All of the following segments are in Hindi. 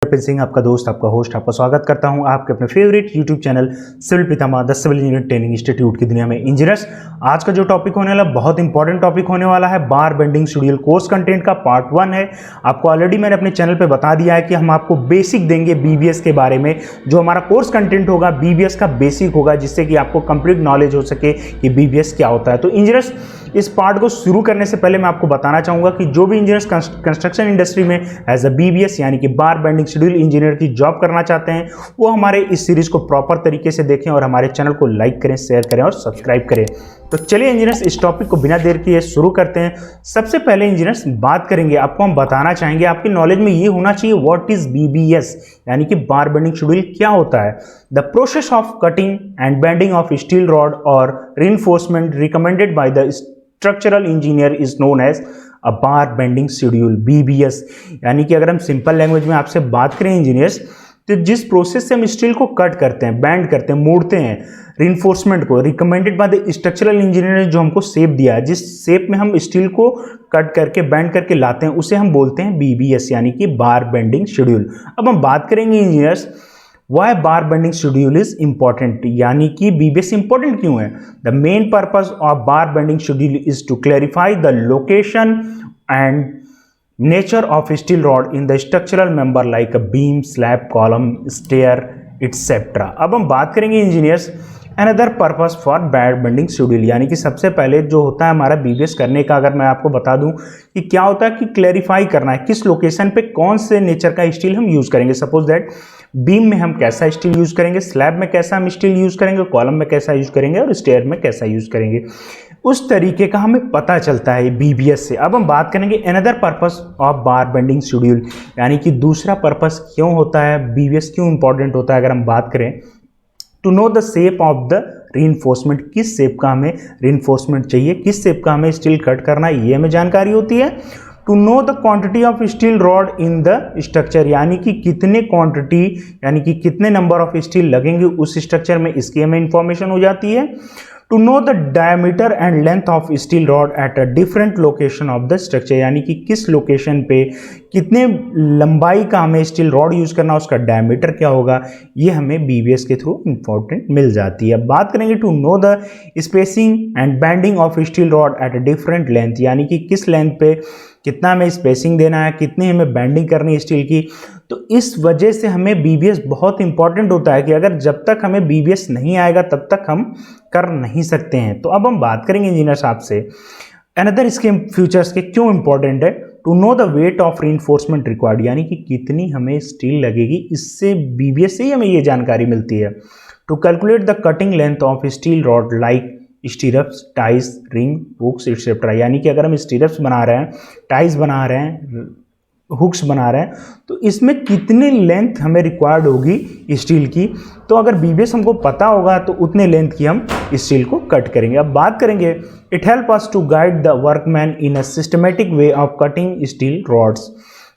कपिल सिंह, आपका दोस्त, आपका होस्ट, आपका स्वागत करता हूं आपके अपने favourite YouTube channel civil Pitamah the civil engineering training institute की दुनिया में इंजीनियर्स। आज का जो टॉपिक होने वाला बहुत इंपॉर्टेंट टॉपिक होने वाला है, बार बेंडिंग शेड्यूल कोर्स कंटेंट का पार्ट 1 है। आपको ऑलरेडी मैंने अपने चैनल पर बता दिया है कि हम आपको बेसिक देंगे बीबीएस के बारे में। जो हमारा कोर्स कंटेंट होगा बीबीएस का बेसिक होगा, जिससे कि आपको कंप्लीट नॉलेज हो सके कि बीबीएस क्या होता है। तो इंजीनियर्स, इस पार्ट को शुरू करने से पहले मैं आपको बताना चाहूंगा कि जो भी इंजीनियर्स कंस्ट्रक्शन इंडस्ट्री में एज अ बीबीएस यानी कि बार बेंडिंग शेड्यूल इंजीनियर की जॉब करना चाहते हैं, वो हमारे इस सीरीज को प्रॉपर तरीके से देखें और हमारे चैनल को लाइक करें, शेयर करें और सब्सक्राइब करें। तो चलिए इंजीनियर्स, इस टॉपिक को बिना देर किए शुरू करते हैं। सबसे पहले इंजीनियर्स बात करेंगे, आपको हम बताना चाहेंगे, आपकी नॉलेज में ये होना चाहिए व्हाट इज बीबीएस यानी कि बार बेंडिंग शेड्यूल क्या होता है। The process of cutting and bending of steel rod और reinforcement recommended by the structural engineer is known as a bar bending schedule, BBS. यानी कि अगर हम सिंपल लैंग्वेज में आपसे बात करें इंजीनियर्स, तो जिस प्रोसेस से हम स्टील को कट करते हैं, बैंड करते हैं, मोड़ते हैं, रीइंफोर्समेंट को recommended by the structural engineer ने जो हमको शेप दिया है, जिस शेप में हम स्टील को कट करके बैंड करके लाते हैं, उसे हम बोलते हैं बीबीएस यानी कि बार बेंडिंग शेड्यूल। अब हम बात करेंगे engineers, why bar bending schedule is important, यानी कि बीबीएस इंपॉर्टेंट क्यों है। The main purpose of bar bending schedule is to clarify the location and nature of steel rod in the structural member like a beam, slab, column, stair etcetera. अब हम बात करेंगे engineers another purpose for bar bending schedule, यानी कि सबसे पहले जो होता है हमारा बीबीएस करने का, अगर मैं आपको बता दूं कि क्या होता है, कि क्लैरिफाई करना है किस लोकेशन पे कौन से नेचर का स्टील हम यूज करेंगे। सपोज दैट बीम में हम कैसा स्टील यूज करेंगे, स्लैब में कैसा हम स्टील यूज करेंगे, कॉलम में कैसा यूज करेंगे और स्टेयर में कैसा यूज करेंगे। उस तरीके का हमें पता चलता है बीबीएस से। अब हम बात करेंगे another purpose of bar bending schedule, यानी कि दूसरा पर्पस क्यों होता है, बीबीएस क्यों इंपॉर्टेंट होता है। अगर हम बात करें to know the shape of the reinforcement, किस शेप का हमें रीइंफोर्समेंट चाहिए, किस शेप का हमें स्टील कट करना है, ये हमें जानकारी होती है। To know the quantity of steel rod in the structure, यानी कि कितने क्वांटिटी यानी कि कितने नंबर ऑफ स्टील लगेंगे उस स्ट्रक्चर में, इसकी हमें इंफॉर्मेशन हो जाती है। To know the diameter and length of steel rod at a different location of the structure, यानी कि किस लोकेशन पे कितने लंबाई का हमें स्टील रॉड यूज करना, उसका डायमीटर क्या होगा, ये हमें बीबीएस के थ्रू इंपॉर्टेंट मिल जाती है। बात करेंगे to know the spacing and bending of steel rod at a different length, यानी कि किस लेंथ पे कितना हमें स्पेसिंग देना है, कितनी हमें बेंडिंग करनी है स्टील की। तो इस वजह से हमें बीबीएस बहुत इंपॉर्टेंट होता है कि अगर जब तक हमें बीबीएस नहीं आएगा तब तक हम कर नहीं सकते हैं। तो अब हम बात करेंगे इंजीनियर साहब से अनदर इसके फ्यूचर्स के क्यों इंपॉर्टेंट है। To know the weight of reinforcement required, यानी कि कितनी हमें स्टील लगेगी, इससे बीबीएस से ही हमें ये जानकारी मिलती है। To calculate the cutting length of steel rod like stirrups, ties, ring, hooks etcetera, यानी कि अगर हम स्टीरप्स बना रहे हैं, टाइज बना रहे हैं, हुक्स बना रहे हैं, तो इसमें कितनी लेंथ हमें रिक्वायर्ड होगी स्टील की। तो अगर बीबीएस हमको पता होगा तो उतने लेंथ की हम स्टील को कट करेंगे। अब बात करेंगे it help us to guide the workman in a systematic way of cutting steel rods,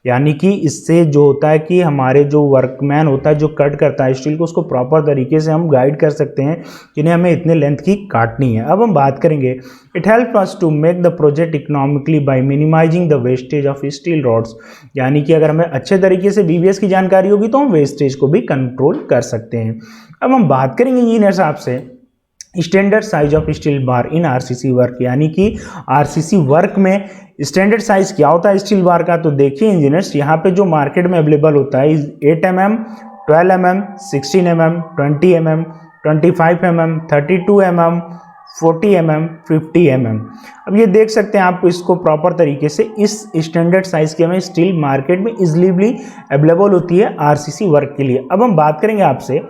यानी कि इससे जो होता है कि हमारे जो वर्कमैन होता है जो कट करता है स्टील को, उसको प्रॉपर तरीके से हम गाइड कर सकते हैं कि नहीं हमें इतने लेंथ की काटनी है। अब हम बात करेंगे it help us to make the project economically by minimising the wastage of steel rods, यानी कि अगर हमें अच्छे तरीके से बीबीएस की जानकारी होगी तो हम वेस्टेज को भी कंट्रोल कर सकते हैं। अब हम बात करेंगे इंजीनियर साहब से standard size of steel bar in RCC work, यानी कि आरसीसी वर्क में स्टैंडर्ड साइज क्या होता है स्टील बार का। तो देखिए इंजीनियर्स, यहाँ पे जो मार्केट में अवेलेबल होता है 8 mm, 12 mm, 16 mm, 20 mm, 25 mm, 32 mm, 40 mm, 50 mm। अब ये देख सकते हैं आप इसको प्रॉपर तरीके से, इस स्टैंडर्ड साइज की हमें स्टील मार्केट में इजिली अवेलेबल होती है आरसीसी वर्क के लिए। अब हम बात करेंगे आपसे,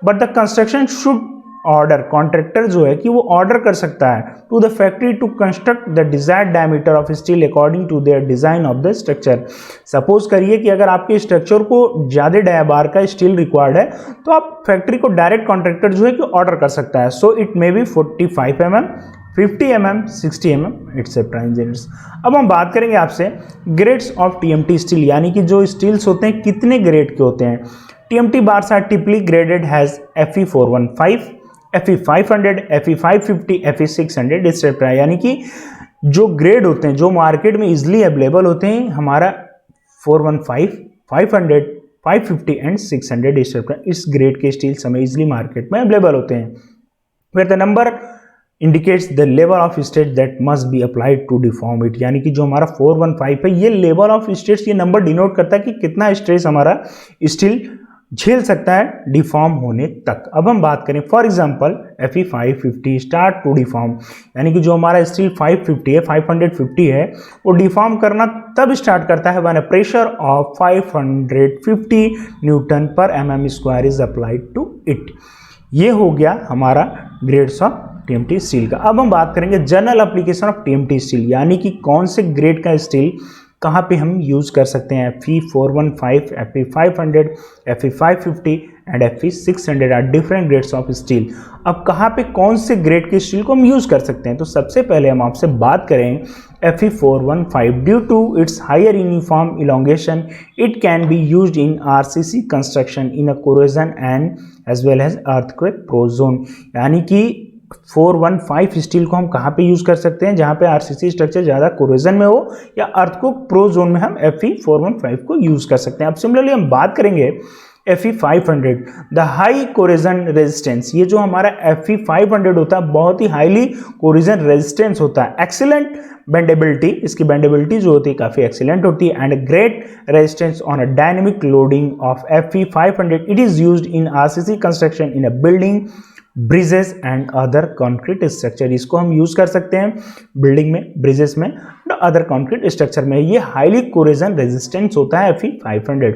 but the construction should order, contractor जो है कि वो ऑर्डर कर सकता है to the factory to construct the desired diameter of steel according to their design of the structure. Suppose करिए कि अगर आपके स्ट्रक्चर को ज़्यादा डायबार का स्टील रिक्वायर्ड है तो आप फैक्ट्री को डायरेक्ट कॉन्ट्रैक्टर जो है कि ऑर्डर कर सकता है। So it may be 45 mm, 50 mm, 60 mm etcetera engineers. अब हम बात करेंगे आपसे ग्रेड्स ऑफ टीएमटी स्टील, यानी कि जो स्टील्स होते हैं कितने ग्रेड के होते हैं। TMT bars are typically graded has Fe415, Fe500, Fe550, Fe600 etcetera, यानी कि जो ग्रेड होते हैं जो मार्केट में इजिली अवेलेबल होते हैं, हमारा 415, 500, 550 एंड 600 स्टेप। इस ग्रेड के स्टील्स हमें इजिली मार्केट में अवेलेबल होते हैं। फिर the number indicates the level of stress that must be applied to deform it, यानी कि जो हमारा 415 है ये लेवल ऑफ स्ट्रेस ये नंबर डिनोट करता है कि कितना स्ट्रेस हमारा स्टील झेल सकता है डिफॉर्म होने तक। अब हम बात करें for example Fe 550 start to deform, यानी कि जो हमारा स्टील 550 है 550 है वो डिफॉर्म करना तब स्टार्ट करता है when a pressure of 550 Newton पर mm² is applied to it. ये हो गया हमारा ग्रेड्स ऑफ TMT स्टील का। अब हम बात करेंगे general application of TMT steel, यानी कि कौन से ग्रेड का स्टील कहाँ पे हम यूज कर सकते हैं। Fe 415, Fe 500, Fe 550 and Fe 600 are different grades of steel. अब कहाँ पे कौन से ग्रेड के स्टील को हम यूज कर सकते हैं, तो सबसे पहले हम आपसे बात करें Fe 415। Due to its higher uniform elongation it can be used in RCC construction in a corrosion and as well as earthquake prone zone, यानी कि 415 स्टील को हम कहाँ पे यूज कर सकते हैं, जहाँ पे RCC स्ट्रक्चर ज़्यादा कोरोजन में हो या अर्थक्वेक प्रोन जोन में हम Fe 415 को यूज कर सकते हैं। अब सिमिलरली हम बात करेंगे Fe 500, the high corrosion resistance. ये जो हमारा Fe 500 होता है बहुत ही हाईली कोरोजन रेजिस्टेंस होता है, एक्सीलेंट बेंडेबिलिटी, इसकी बेंडेबिलिटी जो होती है काफ़ी एक्सीलेंट होती है and great resistance on a dynamic loading of Fe 500। It is used in RCC construction in a building, bridges and other concrete structure. इसको हम यूज कर सकते हैं बिल्डिंग में, ब्रिजेस में, अदर कॉन्क्रीट स्ट्रक्चर में। ये हाईली कोरोजन रेजिस्टेंस होता है Fe 500।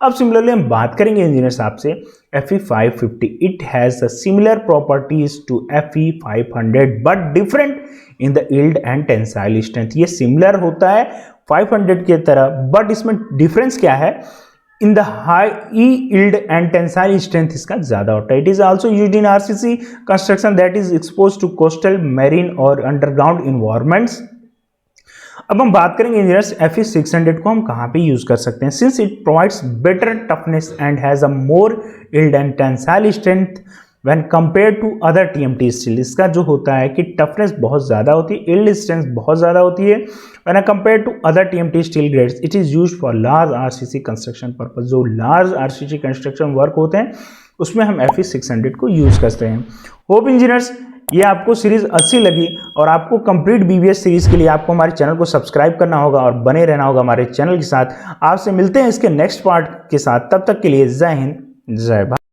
अब सिमिलरली हम बात करेंगे इंजीनियर साहब से Fe 550। It has similar properties to Fe 500 but different in the yield and tensile strength. ये सिमिलर होता है 500 की तरह, बट इसमें डिफरेंस क्या है, in the high yield and tensile strength इसका ज्यादा होता है। It is also used in RCC construction that is expose to coastal, marine और अंडरग्राउंड इन्वायरमेंट्स। अब हम बात करेंगे इंजीनियर्स Fe 600 को हम कहाँ पे यूज कर सकते हैं, since it provides better toughness and has a more yield and tensile strength when compare to other TMT steel. इसका जो होता है कि टफनेस बहुत ज़्यादा होती है, यील्ड स्ट्रेंथ बहुत ज़्यादा होती है when compare to other TMT steel grades. It is used for large RCC construction purpose. जो लार्ज RCC कंस्ट्रक्शन वर्क होते हैं उसमें हम Fe 600 को यूज़ करते हैं। होप इंजीनियर्स ये आपको सीरीज अच्छी लगी और आपको कंप्लीट BBS सीरीज के लिए आपको हमारे चैनल को सब्सक्राइब करना होगा और बने रहना होगा हमारे चैनल के साथ। आपसे मिलते हैं इसके नेक्स्ट पार्ट के साथ, तब तक के लिए जय हिंद जय भारत।